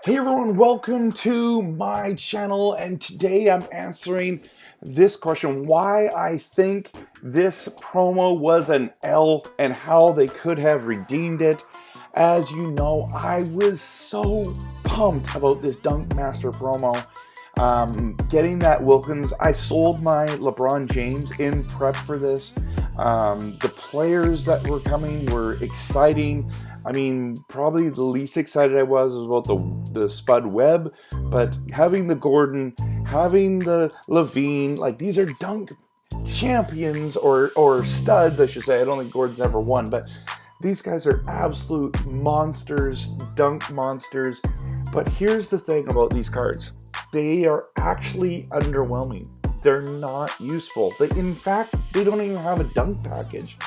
Hey everyone, welcome to my channel, and today I'm answering this question: why I think this promo was an L and how they could have redeemed it. As you know, I was so pumped about this Dunk Master promo. Getting that Wilkins, I sold my LeBron James in prep for this. The players that were coming were exciting. I mean, probably the least excited I was about the Spud Webb, but having the Gordon, having the Levine, like these are dunk champions or studs, I should say. I don't think Gordon's ever won, but these guys are absolute monsters, dunk monsters. But here's the thing about these cards. They are actually underwhelming. They're not useful. In fact, they don't even have a dunk package.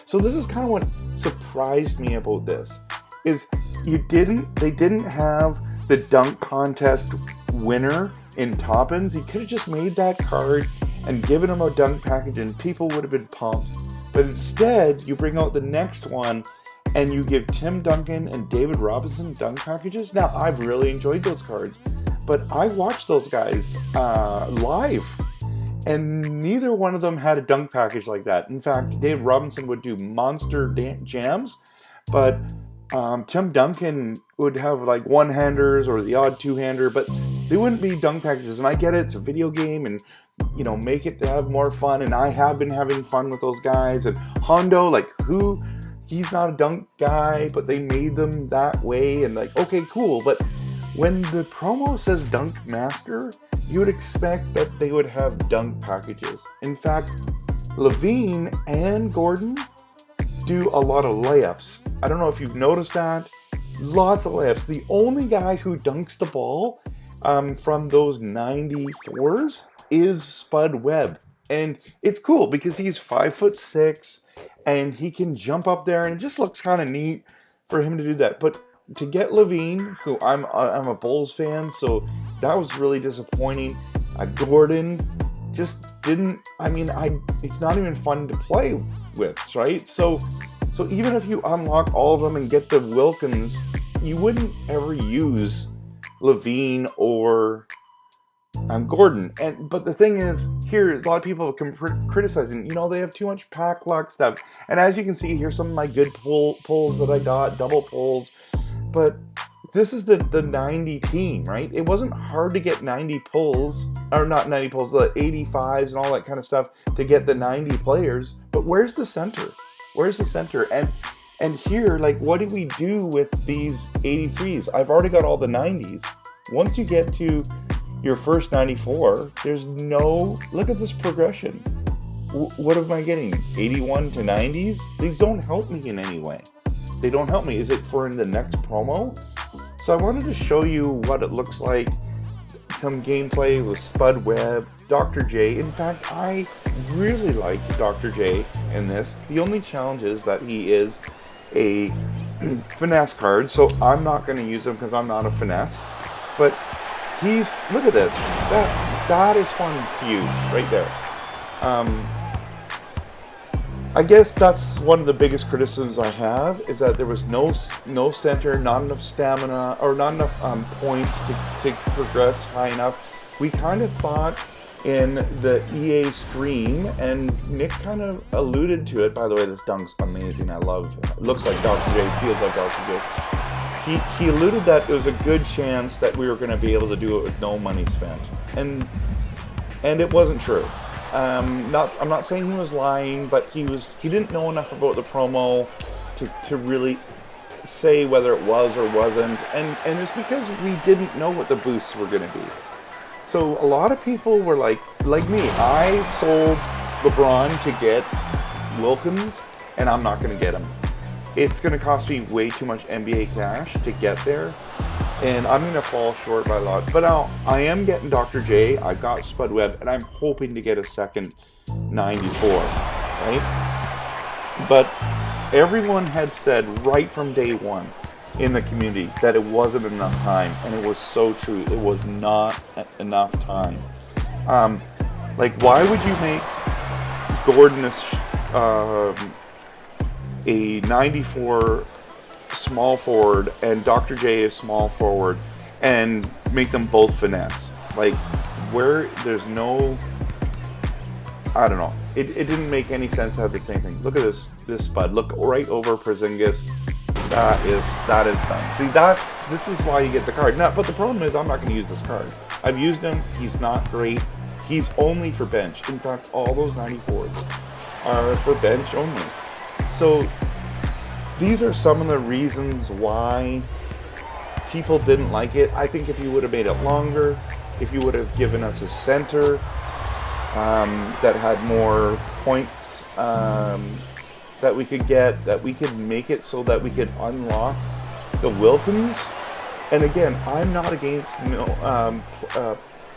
So this is kind of what surprised me about this, is they didn't have the dunk contest winner in Toppins. You could have just made that card and given him a dunk package and people would have been pumped. But instead, you bring out the next one and you give Tim Duncan and David Robinson dunk packages. Now, I've really enjoyed those cards, but I watched those guys live. And neither one of them had a dunk package like that. In fact, Dave Robinson would do monster jams, but Tim Duncan would have like one-handers or the odd two-hander, but they wouldn't be dunk packages. And I get it, it's a video game, and you know, make it to have more fun. And I have been having fun with those guys. And Hondo, like he's not a dunk guy, but they made them that way. And like, okay, cool. But when the promo says Dunk Master, you would expect that they would have dunk packages. In fact, Levine and Gordon do a lot of layups. I don't know if you've noticed that. Lots of layups. The only guy who dunks the ball from those 94s is Spud Webb. And it's cool because he's 5'6" and he can jump up there, and it just looks kind of neat for him to do that. But to get Levine, who I'm a Bulls fan, so that was really disappointing. Gordon just didn't. I mean, it's not even fun to play with, right? So even if you unlock all of them and get the Wilkins, you wouldn't ever use Levine or Gordon. But the thing is, here a lot of people have criticizing. You know, they have too much pack luck stuff. And as you can see, here's some of my good pulls that I got, double pulls. But this is the 90 team, right? It wasn't hard to get 90 pulls, or not 90 pulls, the 85s and all that kind of stuff to get the 90 players. But where's the center? Where's the center? And here, like, what do we do with these 83s? I've already got all the 90s. Once you get to your first 94, there's no, look at this progression. What am I getting? 81 to 90s? These don't help me in any way. They don't help me. Is it for in the next promo? So I wanted to show you what it looks like. Some gameplay with Spud Webb, Dr. J. In fact, I really like Dr. J in this. The only challenge is that he is a finesse card, so I'm not going to use him because I'm not a finesse. But look at this. That is fun to use right there. I guess that's one of the biggest criticisms I have, is that there was no center, not enough stamina, or not enough points to progress high enough. We kind of thought in the EA stream, and Nick kind of alluded to it. By the way, this dunk's amazing. I love it. It looks like Dr. J, feels like Dr. J. He alluded that there was a good chance that we were going to be able to do it with no money spent, and it wasn't true. I'm not saying he was lying, but he didn't know enough about the promo to really say whether it was or wasn't, and it's because we didn't know what the boosts were going to be. So a lot of people were like me. I sold LeBron to get Wilkins, and I'm not going to get him. It's going to cost me way too much NBA cash to get there, and I'm going to fall short by a lot. But now I am getting Dr. J. I got Spud Webb, and I'm hoping to get a second 94, right? But everyone had said right from day one in the community that it wasn't enough time, and it was so true. It was not enough time. Like, why would you make Gordon a 94 small forward and Dr. J is small forward, and make them both finesse. Like, where there's no, I don't know. It didn't make any sense to have the same thing. Look at this spud. Look right over Porzingis. That is done. See, this is why you get the card. Now, but the problem is I'm not going to use this card. I've used him. He's not great. He's only for bench. In fact, all those 94s are for bench only. So these are some of the reasons why people didn't like it. I think if you would have made it longer, if you would have given us a center that had more points that we could get, that we could make it so that we could unlock the Wilkins. And again, I'm not against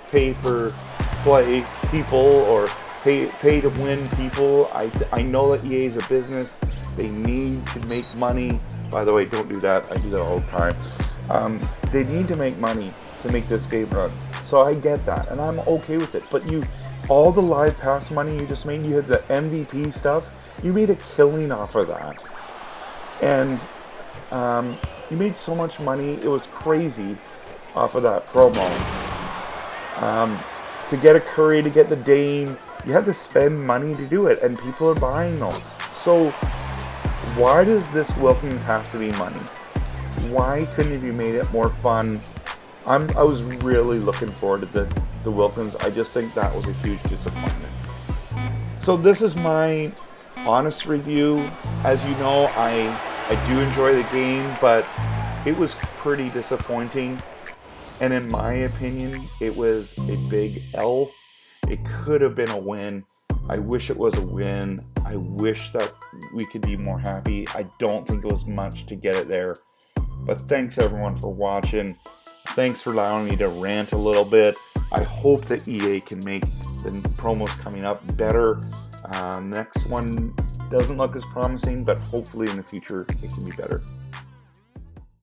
pay per play people or pay to win people. I know that EA is a business. They need to make money. By the way, don't do that. I do that all the time. They need to make money to make this game run. So I get that, and I'm okay with it. But all the live pass money you just made, you had the MVP stuff, you made a killing off of that. And you made so much money, it was crazy off of that promo. To get a Curry, to get the Dame, you had to spend money to do it, and people are buying those. So why does this Wilkins have to be money? Why couldn't you made it more fun? I was really looking forward to the Wilkins. I just think that was a huge disappointment. So this is my honest review. As you know, I do enjoy the game, but it was pretty disappointing. And in my opinion, it was a big L. It could have been a win. I wish it was a win. I wish that we could be more happy. I don't think it was much to get it there. But thanks everyone for watching. Thanks for allowing me to rant a little bit. I hope that EA can make the promos coming up better. Next one doesn't look as promising, but hopefully in the future it can be better.